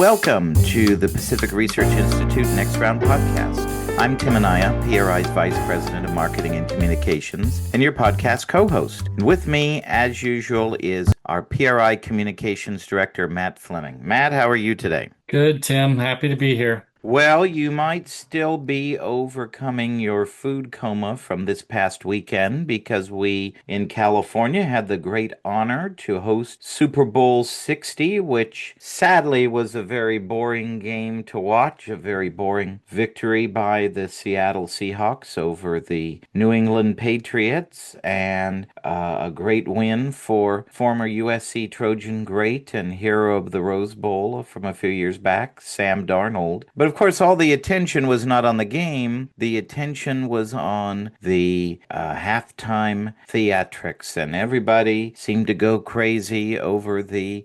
Welcome to the Pacific Research Institute Next Round podcast. I'm Tim Anaya, PRI's Vice President of Marketing and Communications, and your podcast co-host. And with me, as usual, is our PRI Communications Director, Matt Fleming. Matt, how are you today? Good, Tim. Happy to be here. Well, you might still be overcoming your food coma from this past weekend because we in California had the great honor to host Super Bowl 60, which sadly was a very boring game to watch, a very boring victory by the Seattle Seahawks over the New England Patriots, and a great win for former USC Trojan great and hero of the Rose Bowl from a few years back, Sam Darnold. But of course, all the attention was not on the game. The attention was on the halftime theatrics, and everybody seemed to go crazy over the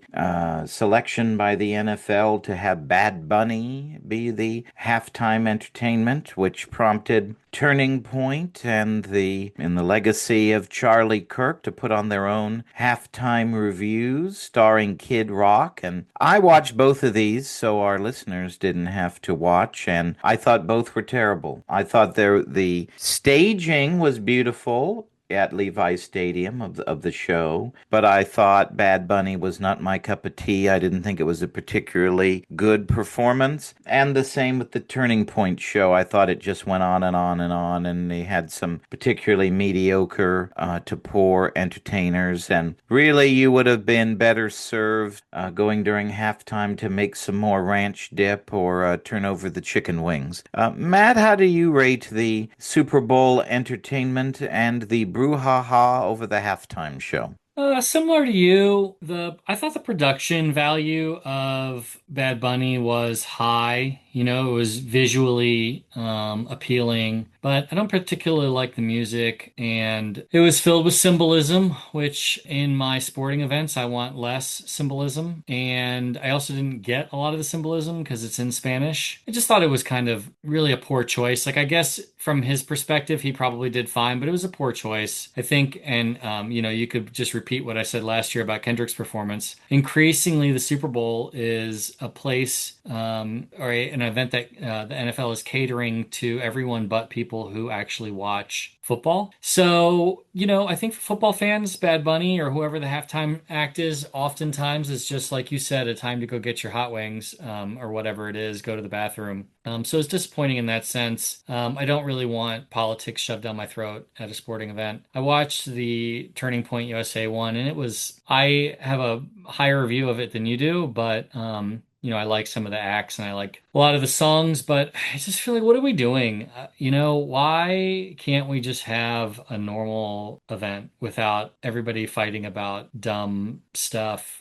selection by the NFL to have Bad Bunny be the halftime entertainment, which prompted Turning Point and in the legacy of Charlie Kirk to put on their own halftime reviews starring Kid Rock. And I watched both of these so our listeners didn't have to watch, and I thought both were terrible. I thought the staging was beautiful at Levi Stadium of the show, but I thought Bad Bunny was not my cup of tea. I didn't think it was a particularly good performance. And the same with the Turning Point show. I thought it just went on and on and on, and they had some particularly mediocre to poor entertainers. And really, you would have been better served going during halftime to make some more ranch dip or turn over the chicken wings. Matt, how do you rate the Super Bowl entertainment and the brouhaha over the halftime show? Similar to you, the I thought the production value of Bad Bunny was high. It was visually appealing, but I don't particularly like the music, and it was filled with symbolism, which in my sporting events I want less symbolism, and I also didn't get a lot of the symbolism because it's in Spanish. I just thought it was kind of really a poor choice. Like I guess from his perspective, he probably did fine, but it was a poor choice, I think. And you could just repeat what I said last year about Kendrick's performance. Increasingly, the Super Bowl is a place an event that the NFL is catering to everyone but people who actually watch football. So, I think for football fans, Bad Bunny or whoever the halftime act is, oftentimes it's just like you said, a time to go get your hot wings or whatever it is, go to the bathroom. So it's disappointing in that sense. I don't really want politics shoved down my throat at a sporting event. I watched the Turning Point USA one, and I have a higher view of it than you do, but I like some of the acts and I like a lot of the songs, but I just feel like, what are we doing? Why can't we just have a normal event without everybody fighting about dumb stuff?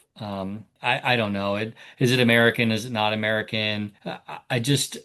I don't know. Is it American? Is it not American? I just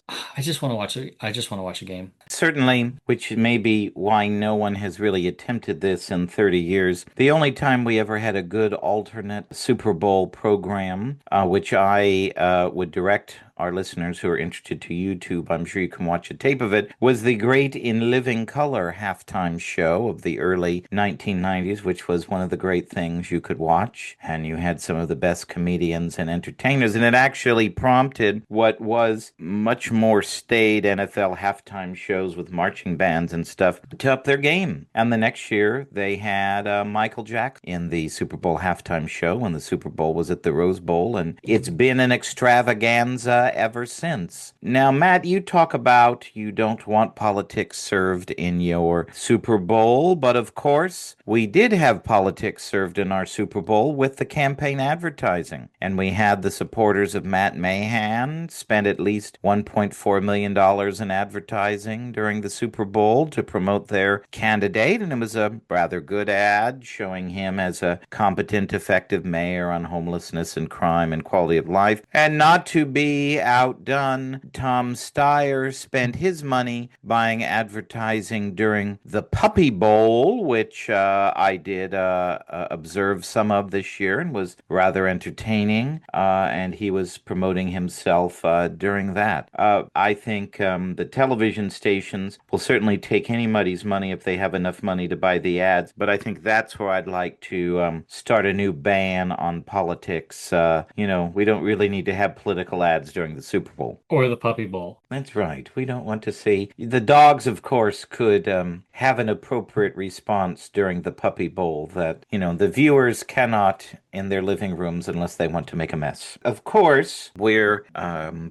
want to watch a game. Certainly, which may be why no one has really attempted this in 30 years. The only time we ever had a good alternate Super Bowl program, which I would direct our listeners who are interested to YouTube, I'm sure you can watch a tape of it, was the great In Living Color halftime show of the early 1990s, which was one of the great things you could watch. And you had some of the best comedians and entertainers. And it actually prompted what was much more staid NFL halftime shows with marching bands and stuff to up their game. And the next year, they had Michael Jackson in the Super Bowl halftime show when the Super Bowl was at the Rose Bowl. And it's been an extravaganza ever since. Now, Matt, you talk about you don't want politics served in your Super Bowl, but of course, we did have politics served in our Super Bowl with the campaign advertising. And we had the supporters of Matt Mahan spend at least $1.4 million in advertising during the Super Bowl to promote their candidate. And it was a rather good ad showing him as a competent, effective mayor on homelessness and crime and quality of life. And not to be easily outdone. Tom Steyer spent his money buying advertising during the Puppy Bowl, which I did observe some of this year and was rather entertaining. And he was promoting himself during that. I think the television stations will certainly take anybody's money if they have enough money to buy the ads, but I think that's where I'd like to start a new ban on politics. We don't really need to have political ads during the Super Bowl. Or the Puppy Bowl. That's right. We don't want to see. The dogs, of course, could have an appropriate response during the Puppy Bowl that, the viewers cannot in their living rooms unless they want to make a mess. Of course, we're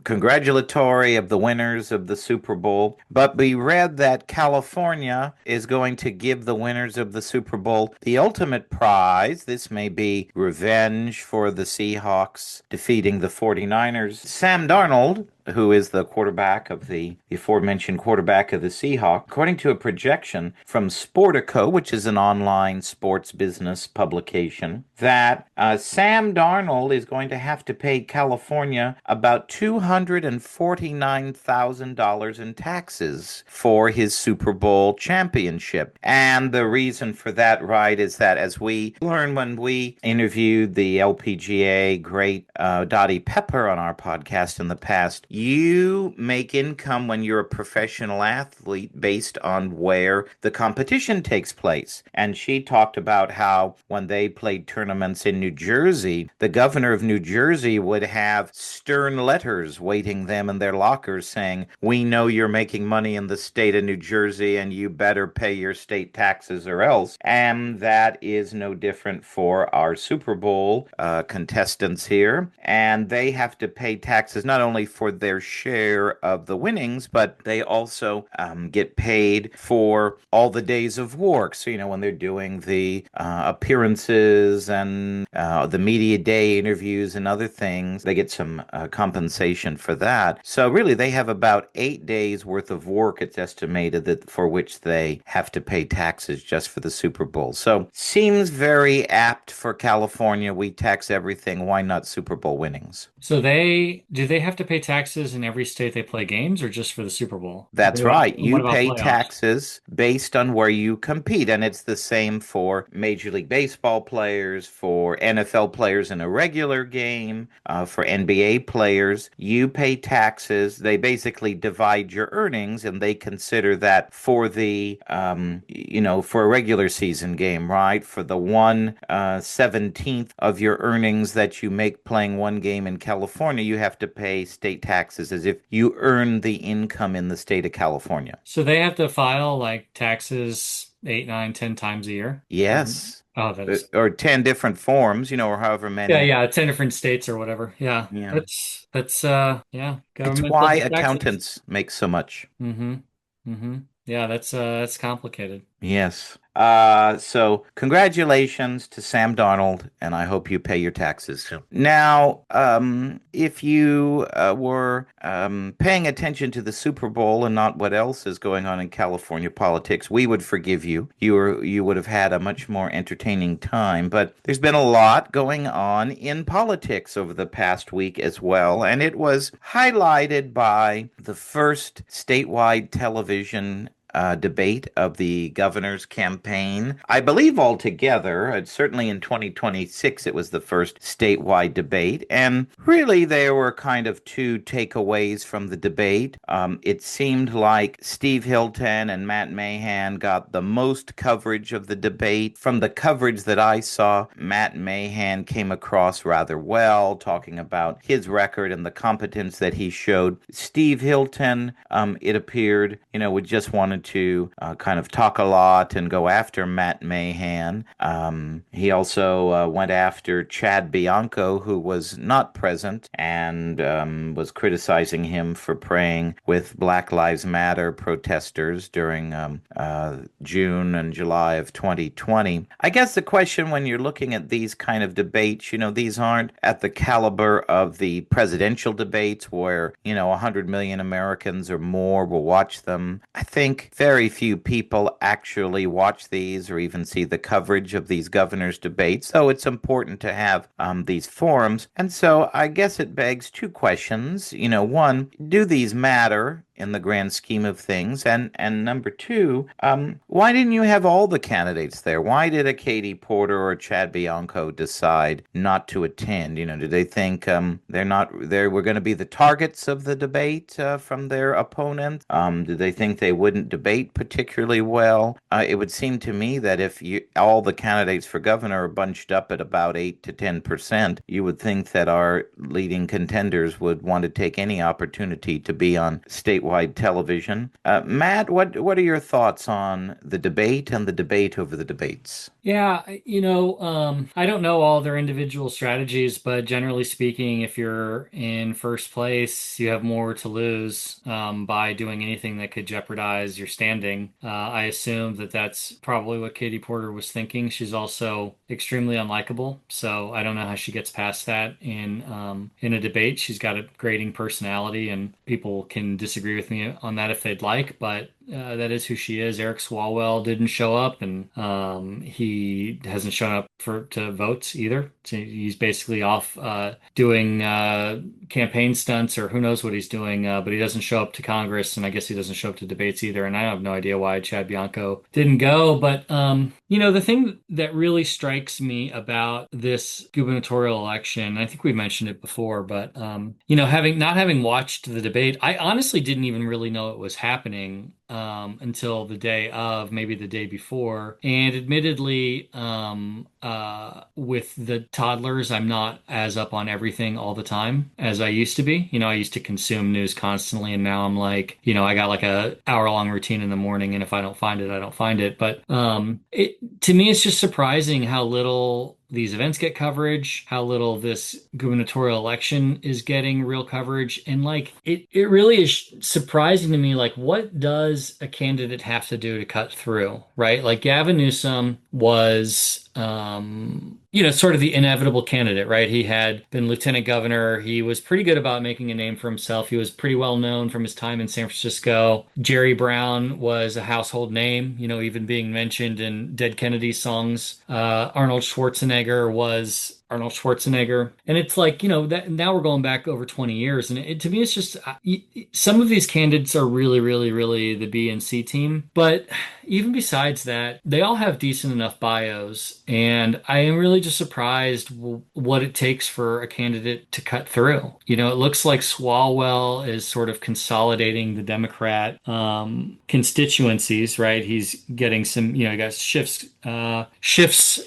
congratulatory of the winners of the Super Bowl, but we read that California is going to give the winners of the Super Bowl the ultimate prize. This may be revenge for the Seahawks defeating the 49ers. Sam Darnold, who is the quarterback of the aforementioned quarterback of the Seahawks, according to a projection from Sportico, which is an online sports business publication, that Sam Darnold is going to have to pay California about $249,000 in taxes for his Super Bowl championship. And the reason for that, right, is that as we learned when we interviewed the LPGA great Dottie Pepper on our podcast in the past, you make income when you're a professional athlete based on where the competition takes place. And she talked about how when they played tournaments in New Jersey, the governor of New Jersey would have stern letters waiting them in their lockers saying, "We know you're making money in the state of New Jersey and you better pay your state taxes or else." And that is no different for our Super Bowl contestants here. And they have to pay taxes not only for their share of the winnings, but they also get paid for all the days of work. So, when they're doing the appearances and the media day interviews and other things, they get some compensation for that. So really, they have about 8 days worth of work, it's estimated, that for which they have to pay taxes just for the Super Bowl. So seems very apt for California. We tax everything. Why not Super Bowl winnings? So do they have to pay taxes in every state they play games or just for the Super Bowl? That's right. What You about pay playoffs? taxes based on where you compete. And it's the same for Major League Baseball players, for NFL players in a regular game, for NBA players. You pay taxes. They basically divide your earnings and they consider that for for a regular season game, right? For the 1/17th of your earnings that you make playing one game in California, you have to pay state taxes as if you earn the income in the state of California. So they have to file like taxes 8, 9, 10 times a year? Yes. Oh, that is. Or 10 different forms, or however Yeah, many. yeah, 10 different states or whatever. Yeah. Yeah. That's It's government why double taxes. accountants make so much. Mm-hmm. Mm-hmm. Yeah, that's complicated. Yes. So congratulations to Sam Darnold, and I hope you pay your taxes soon. Now, if you were paying attention to the Super Bowl and not what else is going on in California politics, we would forgive you. You would have had a much more entertaining time. But there's been a lot going on in politics over the past week as well, and it was highlighted by the first statewide television debate of the governor's campaign. I believe altogether, certainly in 2026, it was the first statewide debate. And really, there were kind of two takeaways from the debate. It seemed like Steve Hilton and Matt Mahan got the most coverage of the debate. From the coverage that I saw, Matt Mahan came across rather well, talking about his record and the competence that he showed. Steve Hilton, it appeared, would just wanted to kind of talk a lot and go after Matt Mahan. He also went after Chad Bianco, who was not present, and was criticizing him for praying with Black Lives Matter protesters during June and July of 2020. I guess the question when you're looking at these kind of debates, these aren't at the caliber of the presidential debates where, 100 million Americans or more will watch them. I think very few people actually watch these or even see the coverage of these governors' debates. So it's important to have these forums. And so I guess it begs two questions. One, do these matter in the grand scheme of things? And number two, why didn't you have all the candidates there? Why did a Katie Porter or Chad Bianco decide not to attend? Did they think they were going to be the targets of the debate from their opponents? Did they think they wouldn't debate particularly well? It would seem to me that if all the candidates for governor are bunched up at about 8 to 10%, you would think that our leading contenders would want to take any opportunity to be on statewide television. Matt, what are your thoughts on the debate and the debate over the debates? Yeah, I don't know all their individual strategies, but generally speaking, if you're in first place, you have more to lose by doing anything that could jeopardize your standing. I assume that that's probably what Katie Porter was thinking. She's also extremely unlikable, so I don't know how she gets past that in a debate. She's got a grating personality, and people can disagree with me on that if they'd like, but that is who she is. Eric Swalwell didn't show up, and he hasn't shown up to votes either. So he's basically off doing campaign stunts, or who knows what he's doing. But he doesn't show up to Congress, and I guess he doesn't show up to debates either. And I have no idea why Chad Bianco didn't go. But the thing that really strikes me about this gubernatorial election, I think we mentioned it before, but having not having watched the debate, I honestly didn't even really know it was happening until the day of, maybe the day before. And admittedly, with the toddlers, I'm not as up on everything all the time as I used to be. I used to consume news constantly, and now I'm like, I got like a hour-long routine in the morning, and if I don't find it, I don't find it. But to me, it's just surprising how little these events get coverage, how little this gubernatorial election is getting real coverage. And like it really is surprising to me, like what does a candidate have to do to cut through, right? Like Gavin Newsom was sort of the inevitable candidate, right? He had been lieutenant governor. He was pretty good about making a name for himself. He was pretty well known from his time in San Francisco. Jerry Brown was a household name, even being mentioned in Dead Kennedy songs. Arnold Schwarzenegger was Arnold Schwarzenegger. And it's like, that now we're going back over 20 years. And to me, it's just some of these candidates are really, really, really the B and C team. But even besides that, they all have decent enough bios. And I am really just surprised what it takes for a candidate to cut through. It looks like Swalwell is sort of consolidating the Democrat constituencies, right? He's getting some, he got Schiff's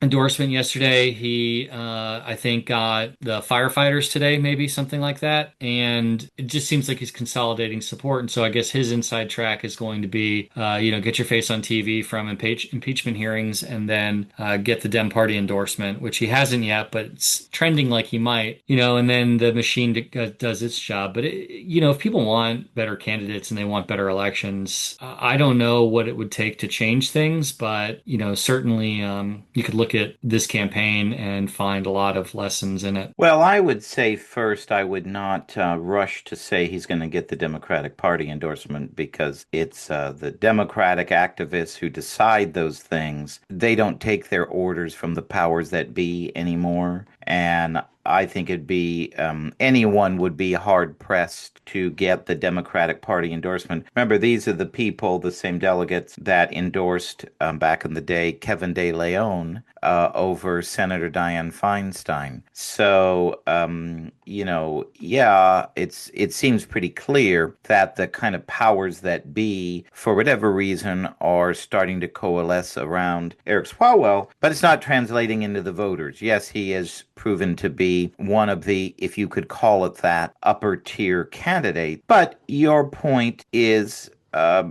endorsement yesterday. He, I think, got the firefighters today, maybe something like that. And it just seems like he's consolidating support. And so I guess his inside track is going to be, get your face on TV from impeachment hearings, and then get the Dem Party endorsement, which he hasn't yet, but it's trending like he might, and then the machine does its job. But, if people want better candidates and they want better elections, I don't know what it would take to change things, but, certainly you could look at this campaign and find a lot of lessons in it. Well, I would say first, I would not rush to say he's going to get the Democratic Party endorsement, because it's the Democratic activists who decide those things. They don't take their orders from the powers that be anymore. And I think anyone would be hard pressed to get the Democratic Party endorsement. Remember, these are the people, the same delegates that endorsed back in the day Kevin De Leon over Senator Dianne Feinstein. So, it seems pretty clear that the kind of powers that be, for whatever reason, are starting to coalesce around Eric Swalwell, but it's not translating into the voters. Yes, he has proven to be one of the, if you could call it that, upper tier candidate. But your point is a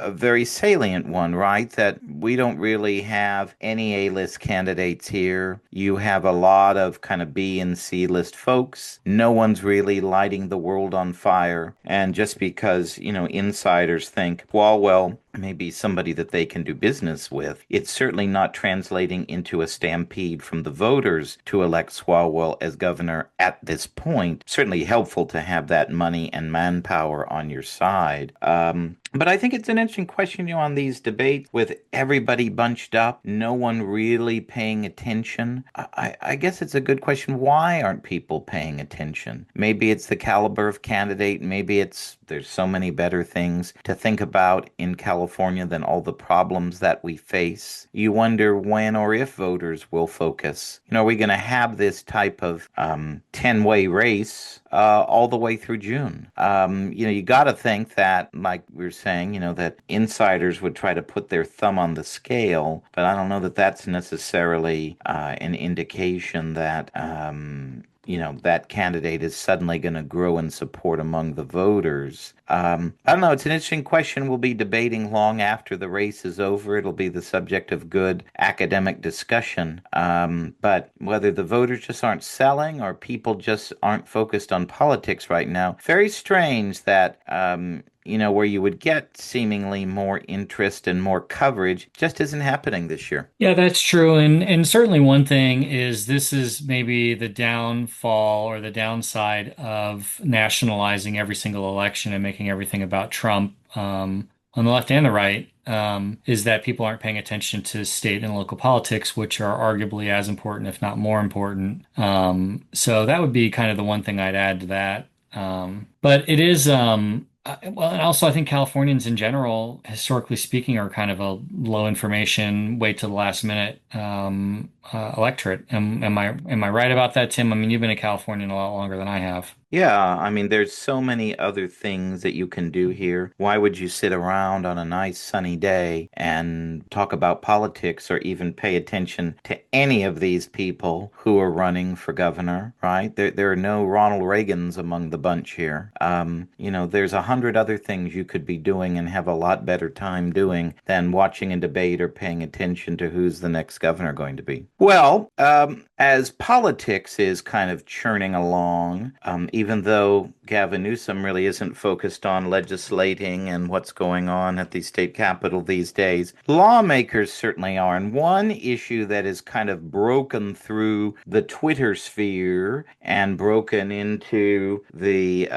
very salient one, right? That we don't really have any A-list candidates here. You have a lot of kind of B and C list folks. No one's really lighting the world on fire. And just because, insiders think, well, maybe somebody that they can do business with. It's certainly not translating into a stampede from the voters to elect Swalwell as governor at this point. Certainly helpful to have that money and manpower on your side. But I think it's an interesting question, on these debates with everybody bunched up, no one really paying attention. I guess it's a good question. Why aren't people paying attention? Maybe it's the caliber of candidate. Maybe there's so many better things to think about in California than all the problems that we face. You wonder when or if voters will focus. Are we going to have this type of 10-way race all the way through June? You got to think that, like we were saying, that insiders would try to put their thumb on the scale, but I don't know that that's necessarily an indication that that candidate is suddenly going to grow in support among the voters. I don't know. It's an interesting question we'll be debating long after the race is over. It'll be the subject of good academic discussion. But whether the voters just aren't selling or people just aren't focused on politics right now, very strange that where you would get seemingly more interest and more coverage just isn't happening this year. Yeah, that's true. And certainly one thing is this is maybe the downfall or the downside of nationalizing every single election and making everything about Trump, on the left and the right, is that people aren't paying attention to state and local politics, which are arguably as important, if not more important. So that would be kind of the one thing I'd add to that. But it is, well, and also I think Californians in general, historically speaking, are kind of a low information, wait till the last minute electorate. Am I right about that, Tim? I mean, you've been a Californian a lot longer than I have. Yeah, I mean, there's so many other things that you can do here. Why would you sit around on a nice sunny day and talk about politics or even pay attention to any of these people who are running for governor, right? There are no Ronald Reagans among the bunch here. There's 100 other things you could be doing and have a lot better time doing than watching a debate or paying attention to who's the next governor going to be. Well, as politics is kind of churning along, even though Gavin Newsom really isn't focused on legislating and what's going on at the state capitol these days, lawmakers certainly are. And one issue that is kind of broken through the Twitter sphere and broken into the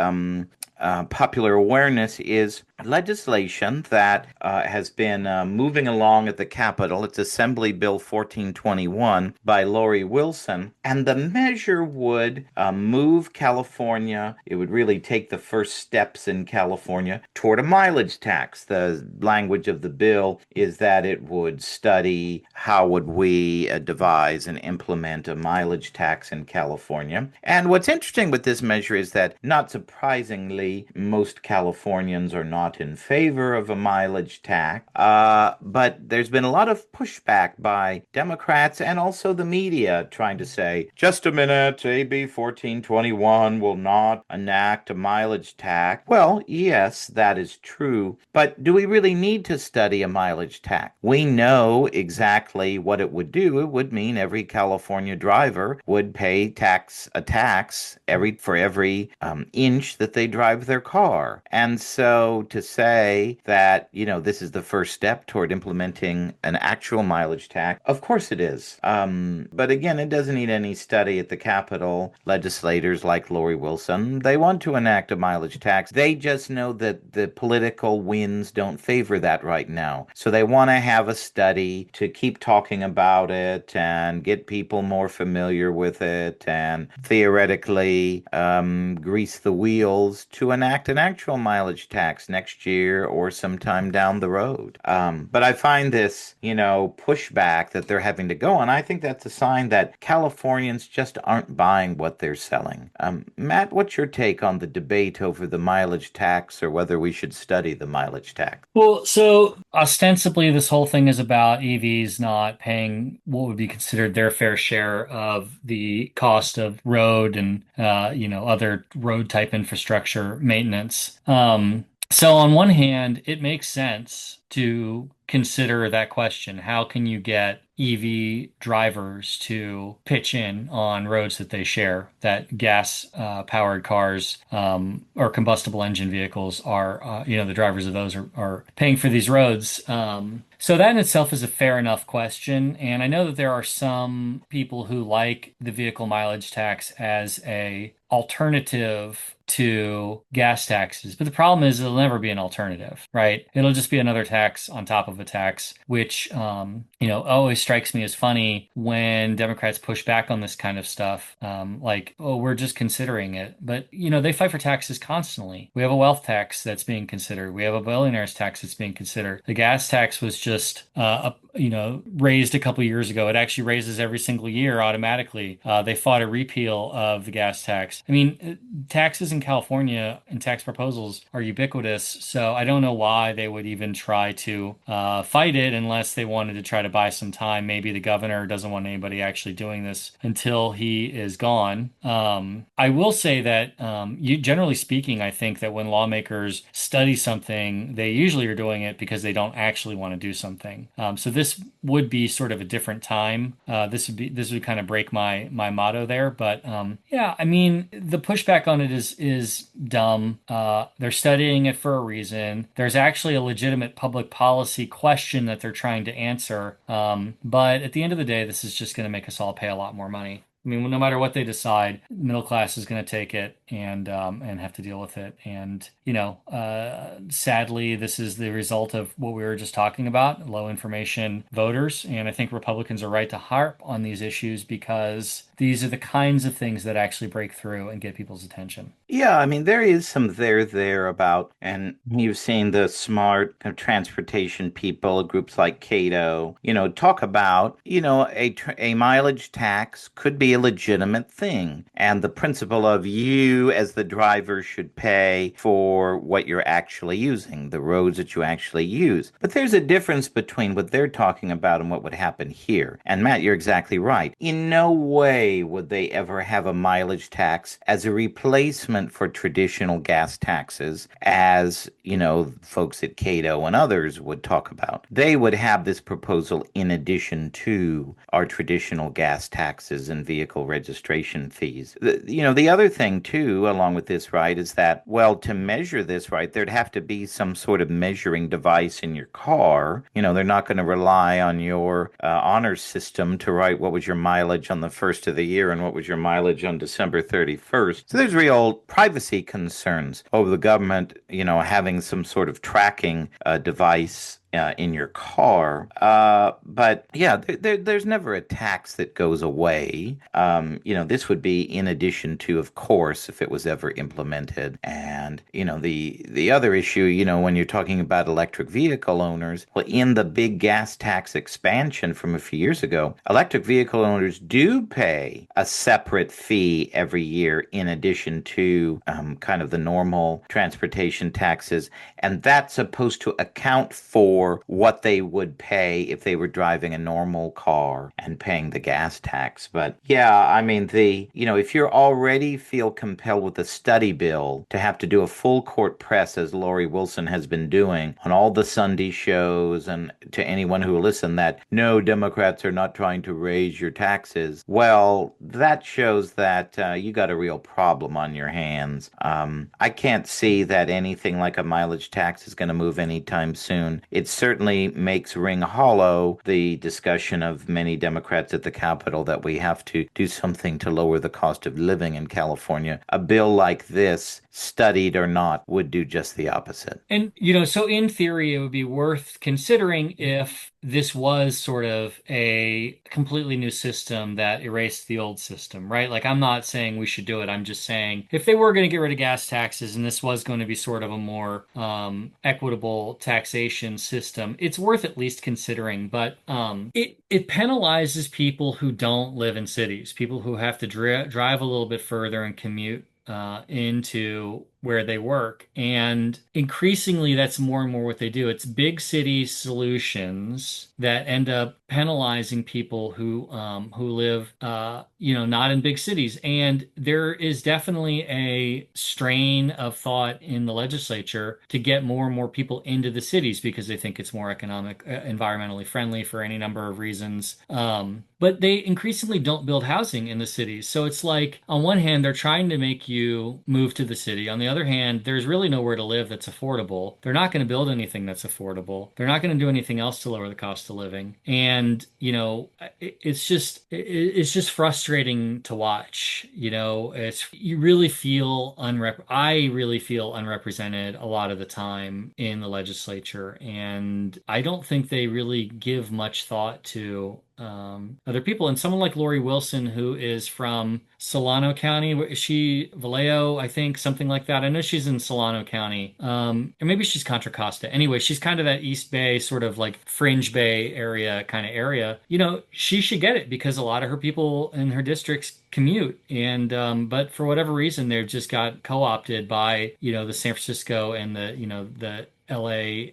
popular awareness is legislation that has been moving along at the Capitol. It's Assembly Bill 1421 by Lori Wilson. And the measure would move California. It would really take the first steps in California toward a mileage tax. The language of the bill is that it would study how would we devise and implement a mileage tax in California. And what's interesting with this measure is that, not surprisingly, most Californians are not in favor of a mileage tax, but there's been a lot of pushback by Democrats and also the media trying to say, just a minute, AB 1421 will not enact a mileage tax. Well, yes, that is true, but do we really need to study a mileage tax? We know exactly what it would do. It would mean every California driver would pay a tax for every inch that they drive their car. And so to say that, this is the first step toward implementing an actual mileage tax, of course it is. But again, it doesn't need any study at the Capitol. Legislators like Lori Wilson, they want to enact a mileage tax. They just know that the political winds don't favor that right now. So they want to have a study to keep talking about it and get people more familiar with it and theoretically grease the wheels to enact an actual mileage tax next year or sometime down the road. But I find this, pushback that they're having to go on. I think that's a sign that Californians just aren't buying what they're selling. Matt, what's your take on the debate over the mileage tax or whether we should study the mileage tax? Well, so ostensibly, this whole thing is about EVs not paying what would be considered their fair share of the cost of road and other road type infrastructure maintenance. So on one hand, it makes sense to consider that question. How can you get EV drivers to pitch in on roads that they share, that gas powered cars or combustible engine vehicles are, the drivers of those are paying for these roads. So that in itself is a fair enough question. And I know that there are some people who like the vehicle mileage tax as a alternative to gas taxes. But the problem is it'll never be an alternative, right? It'll just be another tax on top of a tax, which, always strikes me as funny when Democrats push back on this kind of stuff. Like, oh, we're just considering it. But, they fight for taxes constantly. We have a wealth tax that's being considered. We have a billionaire's tax that's being considered. The gas tax was just, raised a couple years ago. It actually raises every single year automatically. They fought a repeal of the gas tax. I mean, taxes in California and tax proposals are ubiquitous, so I don't know why they would even try to fight it unless they wanted to try to buy some time. Maybe the governor doesn't want anybody actually doing this until he is gone. I will say that, generally speaking, I think that when lawmakers study something, they usually are doing it because they don't actually want to do something. So this would be sort of a different time. This would kind of break my motto there, but yeah, I mean the pushback on it is dumb. They're studying it for a reason. There's actually a legitimate public policy question that they're trying to answer. But at the end of the day, this is just going to make us all pay a lot more money. I mean, no matter what they decide, middle class is going to take it and have to deal with it. And sadly, this is the result of what we were just talking about: low information voters. And I think Republicans are right to harp on these issues because these are the kinds of things that actually break through and get people's attention. Yeah, I mean, there is some there about, and you've seen the smart transportation people, groups like Cato, talk about, a mileage tax could be a legitimate thing. And the principle of you as the driver should pay for what you're actually using, the roads that you actually use. But there's a difference between what they're talking about and what would happen here. And Matt, you're exactly right. In no way would they ever have a mileage tax as a replacement for traditional gas taxes, as, folks at Cato and others would talk about. They would have this proposal in addition to our traditional gas taxes and vehicle registration fees. The other thing, too, along with this, right, is that, well, to measure this, right, there'd have to be some sort of measuring device in your car. They're not going to rely on your honor system to write what was your mileage on the first of the year and what was your mileage on December 31st. So there's real privacy concerns over the government, having some sort of tracking device in your car. But yeah, there's never a tax that goes away. This would be in addition to, of course, if it was ever implemented. And, the other issue, when you're talking about electric vehicle owners, well, in the big gas tax expansion from a few years ago, electric vehicle owners do pay a separate fee every year in addition to kind of the normal transportation taxes. And that's supposed to account for what they would pay if they were driving a normal car and paying the gas tax. But yeah, I mean, if you already feel compelled with the study bill to have to do a full court press, as Lori Wilson has been doing on all the Sunday shows and to anyone who will listen, that no, Democrats are not trying to raise your taxes, well, that shows that you got a real problem on your hands. I can't see that anything like a mileage tax is going to move anytime soon. It certainly makes ring hollow the discussion of many Democrats at the Capitol that we have to do something to lower the cost of living in California. A bill like this, studied or not, would do just the opposite. And, so in theory, it would be worth considering if this was sort of a completely new system that erased the old system, right? Like, I'm not saying we should do it. I'm just saying if they were going to get rid of gas taxes and this was going to be sort of a more equitable taxation system, it's worth at least considering. But it penalizes people who don't live in cities, people who have to drive a little bit further and commute into where they work. And increasingly, that's more and more what they do. It's big city solutions that end up penalizing people who live not in big cities. And there is definitely a strain of thought in the legislature to get more and more people into the cities because they think it's more economic, environmentally friendly for any number of reasons. But they increasingly don't build housing in the cities. So it's like, on one hand, they're trying to make you move to the city. On the other hand, there's really nowhere to live that's affordable. They're not going to build anything that's affordable. They're not going to do anything else to lower the cost of living. And, it's just frustrating to watch. You really feel I really feel unrepresented a lot of the time in the legislature. And I don't think they really give much thought to other people. And someone like Lori Wilson, who is from Solano County, is she Vallejo, I think, something like that. I know she's in Solano County. Or maybe she's Contra Costa. Anyway, she's kind of that East Bay, sort of like fringe Bay area kind of area. She should get it because a lot of her people in her districts commute. And but for whatever reason, they've just got co-opted by, the San Francisco and the LA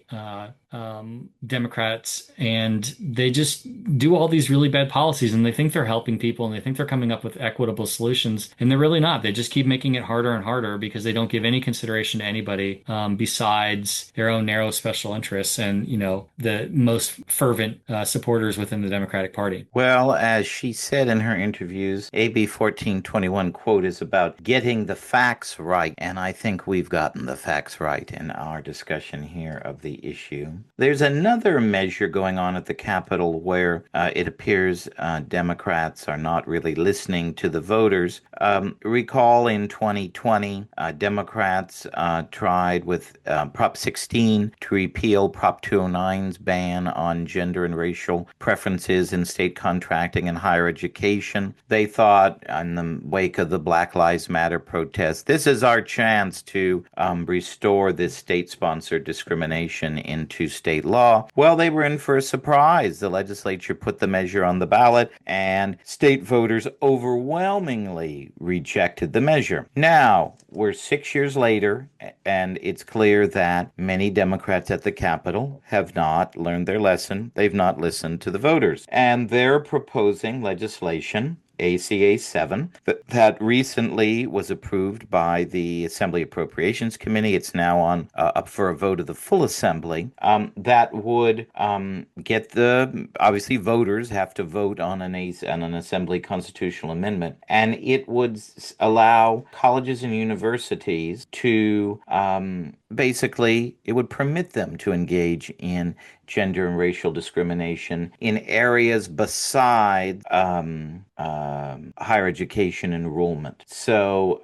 Democrats, and they just do all these really bad policies, and they think they're helping people, and they think they're coming up with equitable solutions, and they're really not. They just keep making it harder and harder because they don't give any consideration to anybody besides their own narrow special interests and the most fervent supporters within the Democratic Party. Well, as she said in her interviews, AB 1421 quote is about getting the facts right. And I think we've gotten the facts right in our discussion here of the issue. There's another measure going on at the Capitol where it appears Democrats are not really listening to the voters. Recall in 2020, Democrats tried with Prop 16 to repeal Prop 209's ban on gender and racial preferences in state contracting and higher education. They thought, in the wake of the Black Lives Matter protests, this is our chance to restore this state-sponsored discrimination into state law. Well, they were in for a surprise. The legislature put the measure on the ballot, and state voters overwhelmingly rejected the measure. Now, we're 6 years later, and it's clear that many Democrats at the Capitol have not learned their lesson. They've not listened to the voters. And they're proposing legislation, ACA 7, that recently was approved by the Assembly Appropriations Committee. It's now on up for a vote of the full Assembly. That would get obviously voters have to vote on an Assembly constitutional amendment, and it would allow colleges and universities to basically, it would permit them to engage in gender and racial discrimination in areas beside higher education enrollment. So,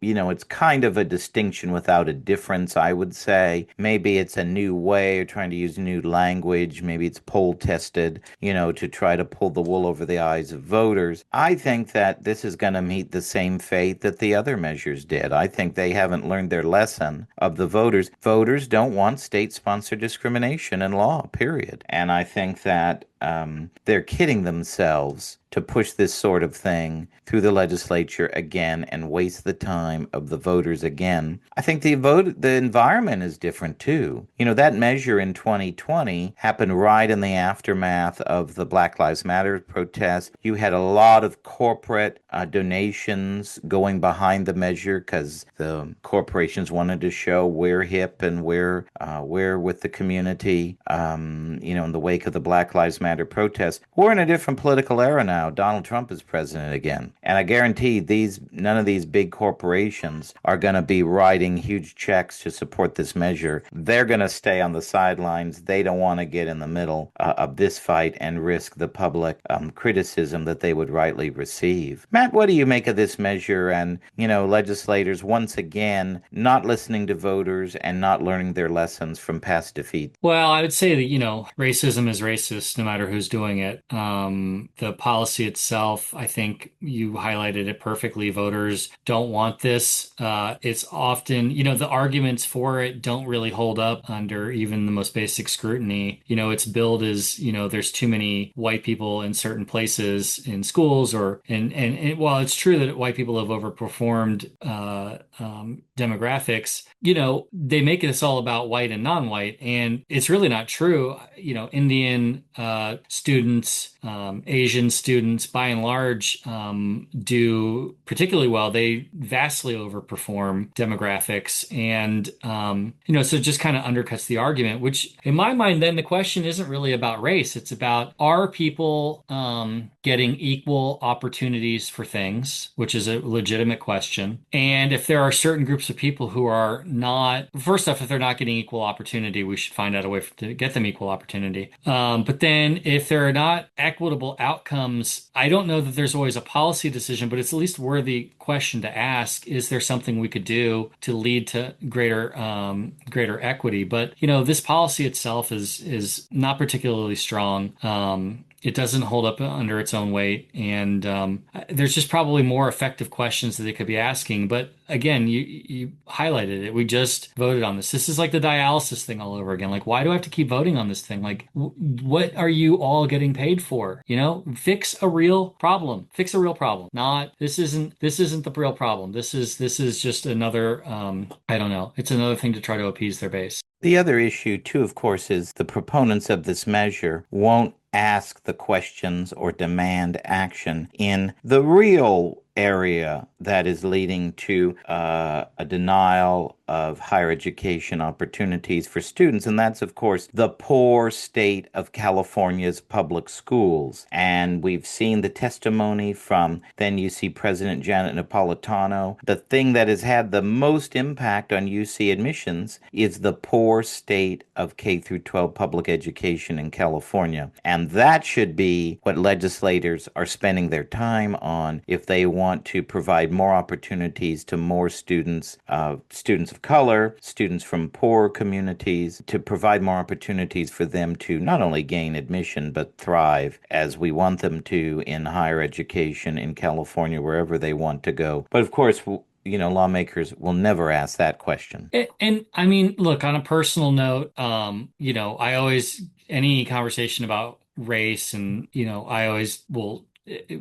it's kind of a distinction without a difference, I would say. Maybe it's a new way of trying to use new language. Maybe it's poll tested, to try to pull the wool over the eyes of voters. I think that this is going to meet the same fate that the other measures did. I think they haven't learned their lesson of the voters. Voters don't want state-sponsored discrimination in law, period. And I think that they're kidding themselves to push this sort of thing through the legislature again and waste the time of the voters again. I think the environment is different too. That measure in 2020 happened right in the aftermath of the Black Lives Matter protests. You had a lot of corporate donations going behind the measure because the corporations wanted to show we're hip and we're with the community. In the wake of the Black Lives Matter protests, we're in a different political era now. Donald Trump is president again. And I guarantee none of these big corporations are going to be writing huge checks to support this measure. They're going to stay on the sidelines. They don't want to get in the middle of this fight and risk the public criticism that they would rightly receive. Matt, what do you make of this measure and, legislators once again not listening to voters and not learning their lessons from past defeat? Well, I would say that, racism is racist no matter matter who's doing it. The policy itself, I think you highlighted it perfectly. Voters don't want this. It's often, the arguments for it don't really hold up under even the most basic scrutiny. It's billed as, there's too many white people in certain places in schools, and while it's true that white people have overperformed demographics, they make this all about white and non-white, and it's really not true. Indian students, Asian students, by and large, do particularly well. They vastly overperform demographics, and so it just kind of undercuts the argument. Which, in my mind, then the question isn't really about race. It's about, are people getting equal opportunities for things, which is a legitimate question. And if there are certain groups of people who are not, first off, if they're not getting equal opportunity, we should find out a way to get them equal opportunity. But then if there are not equitable outcomes, I don't know that there's always a policy decision, but it's at least worthy question to ask. Is there something we could do to lead to greater equity? But this policy itself is not particularly strong. It doesn't hold up under its own weight, and there's just probably more effective questions that they could be asking. But again, you highlighted it. We just voted on this. This is like the dialysis thing all over again. Like, why do I have to keep voting on this thing? Like, what are you all getting paid for? Fix a real problem. Fix a real problem. Not this isn't the real problem. This is just another I don't know. It's another thing to try to appease their base. The other issue, too, of course, is the proponents of this measure won't ask the questions or demand action in the real area that is leading to a denial of higher education opportunities for students. And that's, of course, the poor state of California's public schools. And we've seen the testimony from then UC President Janet Napolitano. The thing that has had the most impact on UC admissions is the poor state of K through 12 public education in California. And that should be what legislators are spending their time on if they want to provide more opportunities to more students, students of color, students from poor communities, to provide more opportunities for them to not only gain admission, but thrive as we want them to in higher education in California, wherever they want to go. But of course, lawmakers will never ask that question. And I mean, look, on a personal note, I always, any conversation about race, and, I always will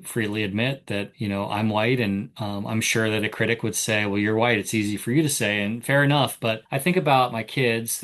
freely admit that, I'm white, and I'm sure that a critic would say, well, you're white, it's easy for you to say, and fair enough. But I think about my kids.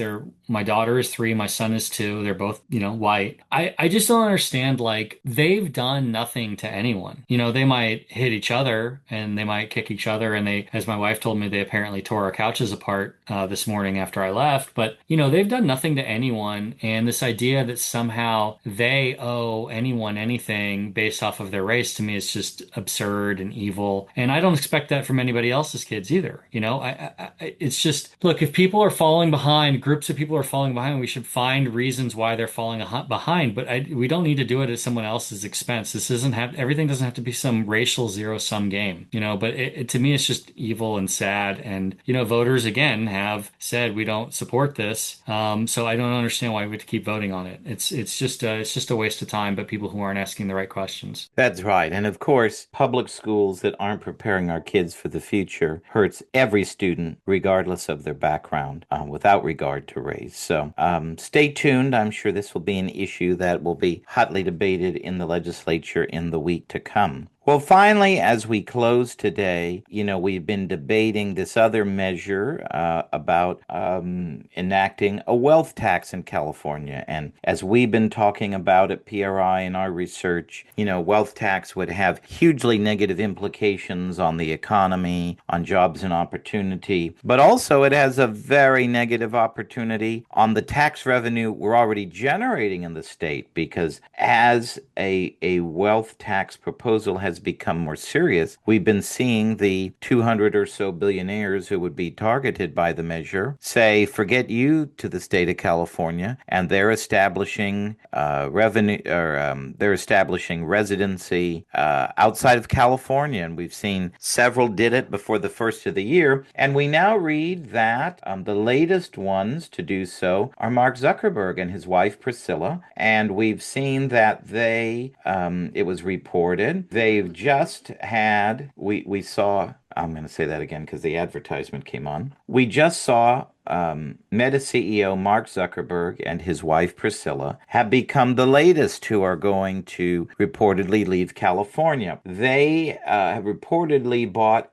My daughter is 3, my son is 2. They're both, white. I just don't understand, like, they've done nothing to anyone. They might hit each other and they might kick each other, and they, as my wife told me, they apparently tore our couches apart this morning after I left. But, they've done nothing to anyone. And this idea that somehow they owe anyone anything based off of their race, to me, is just absurd and evil. And I don't expect that from anybody else's kids either. It's just, look, if people are falling behind, groups of people are falling behind, we should find reasons why they're falling behind. But we don't need to do it at someone else's expense. Everything doesn't have to be some racial zero-sum game, But to me, it's just evil and sad. And, voters, again, have said we don't support this. So I don't understand why we have to keep voting on it. It's just a waste of time, but people who aren't asking the right questions. That's right. And of course, public schools that aren't preparing our kids for the future hurts every student, regardless of their background, without regard to race. So stay tuned. I'm sure this will be an issue that will be hotly debated in the legislature in the week to come. Well, finally, as we close today, we've been debating this other measure about enacting a wealth tax in California. And as we've been talking about at PRI in our research, wealth tax would have hugely negative implications on the economy, on jobs and opportunity. But also it has a very negative opportunity on the tax revenue we're already generating in the state, because as a wealth tax proposal has has become more serious, we've been seeing the 200 or so billionaires who would be targeted by the measure say, forget you to the state of California, and they're establishing revenue or they're establishing residency outside of California. And we've seen several did it before the first of the year. And we now read that the latest ones to do so are Mark Zuckerberg and his wife Priscilla. And we've seen that it was reported, they've just had, we saw, I'm going to say that again because the advertisement came on. We just saw Meta CEO Mark Zuckerberg and his wife Priscilla have become the latest who are going to reportedly leave California. They have reportedly bought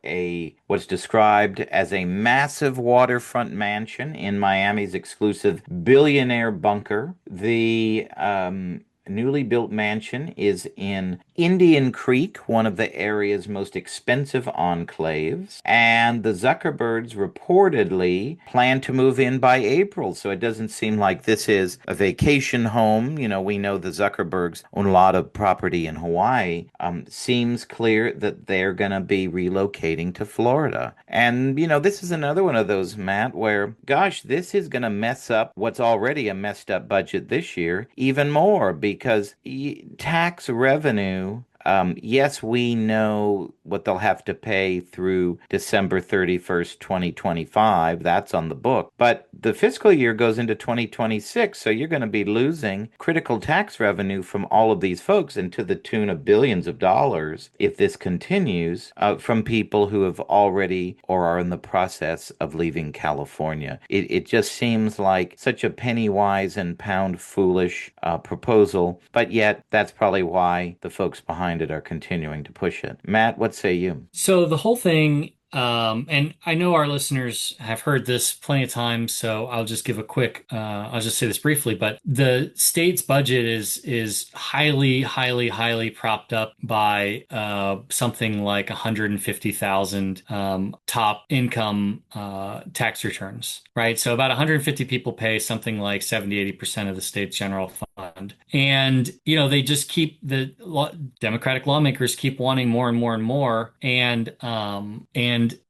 what's described as a massive waterfront mansion in Miami's exclusive billionaire bunker. The newly built mansion is in Indian Creek, one of the area's most expensive enclaves, and the Zuckerbergs reportedly plan to move in by April. So it doesn't seem like this is a vacation home. You know, we know the Zuckerbergs own a lot of property in Hawaii. Seems clear that they're going to be relocating to Florida. And, you know, this is another one of those, Matt, where, gosh, this is going to mess up what's already a messed up budget this year even more because tax revenue. Yes, we know what they'll have to pay through December 31st, 2025. That's on the book. But the fiscal year goes into 2026, so you're going to be losing critical tax revenue from all of these folks and to the tune of billions of dollars if this continues from people who have already or are in the process of leaving California. It just seems like such a penny wise and pound foolish proposal, but yet that's probably why the folks behind it are continuing to push it. Matt, what say you? So the whole thing, and I know our listeners have heard this plenty of times, so I'll just give a quick, I'll just say this briefly, but the state's budget is highly, highly, highly propped up by something like 150,000 top income tax returns, right? So about 150 people pay something like 70-80% of the state's general fund. And, you know, they just keep Democratic lawmakers keep wanting more and more and more. And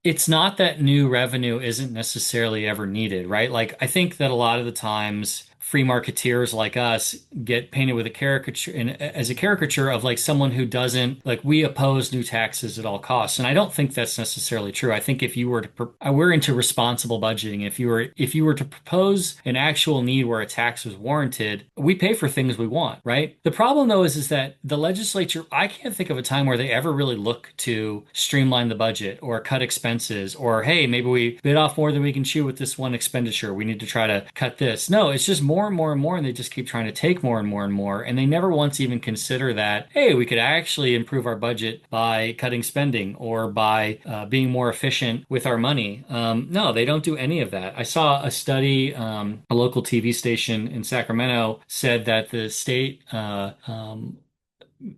it's not that new revenue isn't necessarily ever needed, right? Like, I think that a lot of the times free marketeers like us get painted with a caricature as a caricature of like someone who doesn't like we oppose new taxes at all costs. And I don't think that's necessarily true. I think if you were to we're into responsible budgeting. If you were to propose an actual need where a tax was warranted, we pay for things we want, right? The problem though is that the legislature, I can't think of a time where they ever really look to streamline the budget or cut expenses or hey, maybe we bit off more than we can chew with this one expenditure. We need to try to cut this. No, it's just more and more and more, and they just keep trying to take more and more and more. And they never once even consider that, hey, we could actually improve our budget by cutting spending or by being more efficient with our money. No, they don't do any of that. I saw a study, a local TV station in Sacramento said that the state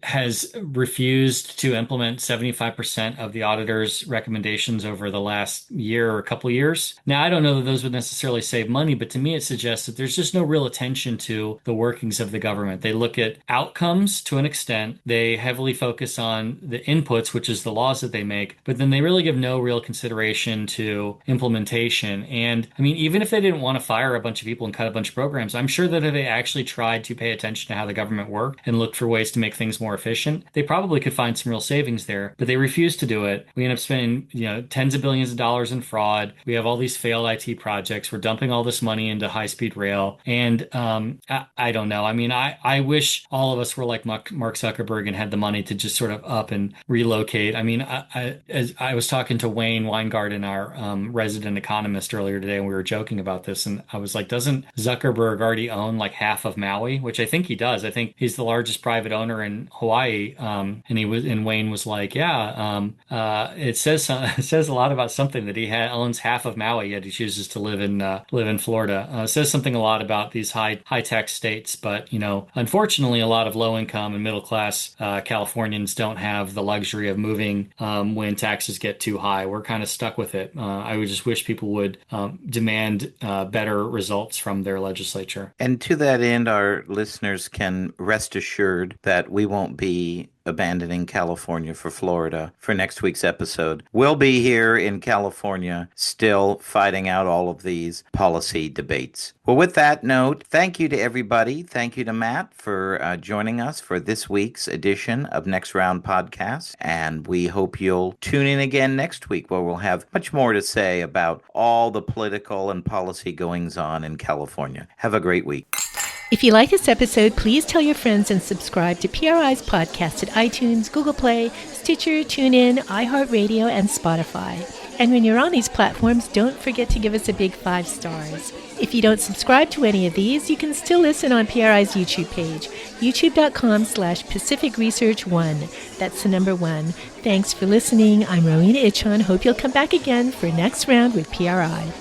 has refused to implement 75% of the auditor's recommendations over the last year or a couple of years. Now, I don't know that those would necessarily save money, but to me, it suggests that there's just no real attention to the workings of the government. They look at outcomes to an extent. They heavily focus on the inputs, which is the laws that they make, but then they really give no real consideration to implementation. And I mean, even if they didn't want to fire a bunch of people and cut a bunch of programs, I'm sure that if they actually tried to pay attention to how the government worked and looked for ways to make things more efficient, they probably could find some real savings there, but they refuse to do it. We end up spending, tens of billions of dollars in fraud. We have all these failed IT projects. We're dumping all this money into high-speed rail. And I don't know. I mean, I wish all of us were like Mark Zuckerberg and had the money to just sort of up and relocate. I mean, as I was talking to Wayne Weingarten, our resident economist earlier today, and we were joking about this, and I was like, doesn't Zuckerberg already own like half of Maui? Which I think he does. I think he's the largest private owner in Hawaii, and Wayne was like, yeah, it says it says a lot about something that he owns half of Maui, yet he chooses to live in Florida. It says something a lot about these high tax states, but unfortunately, a lot of low income and middle class Californians don't have the luxury of moving when taxes get too high. We're kind of stuck with it. I would just wish people would demand better results from their legislature. And to that end, our listeners can rest assured that we we won't be abandoning California for Florida for next week's episode. We'll be here in California still fighting out all of these policy debates. Well, with that note, thank you to everybody. Thank you to Matt for joining us for this week's edition of Next Round Podcast. And we hope you'll tune in again next week where we'll have much more to say about all the political and policy goings on in California. Have a great week. If you like this episode, please tell your friends and subscribe to PRI's podcast at iTunes, Google Play, Stitcher, TuneIn, iHeartRadio, and Spotify. And when you're on these platforms, don't forget to give us a big 5 stars. If you don't subscribe to any of these, you can still listen on PRI's YouTube page, youtube.com/Pacific Research 1. That's the number 1. Thanks for listening. I'm Rowena Itchon. Hope you'll come back again for Next Round with PRI.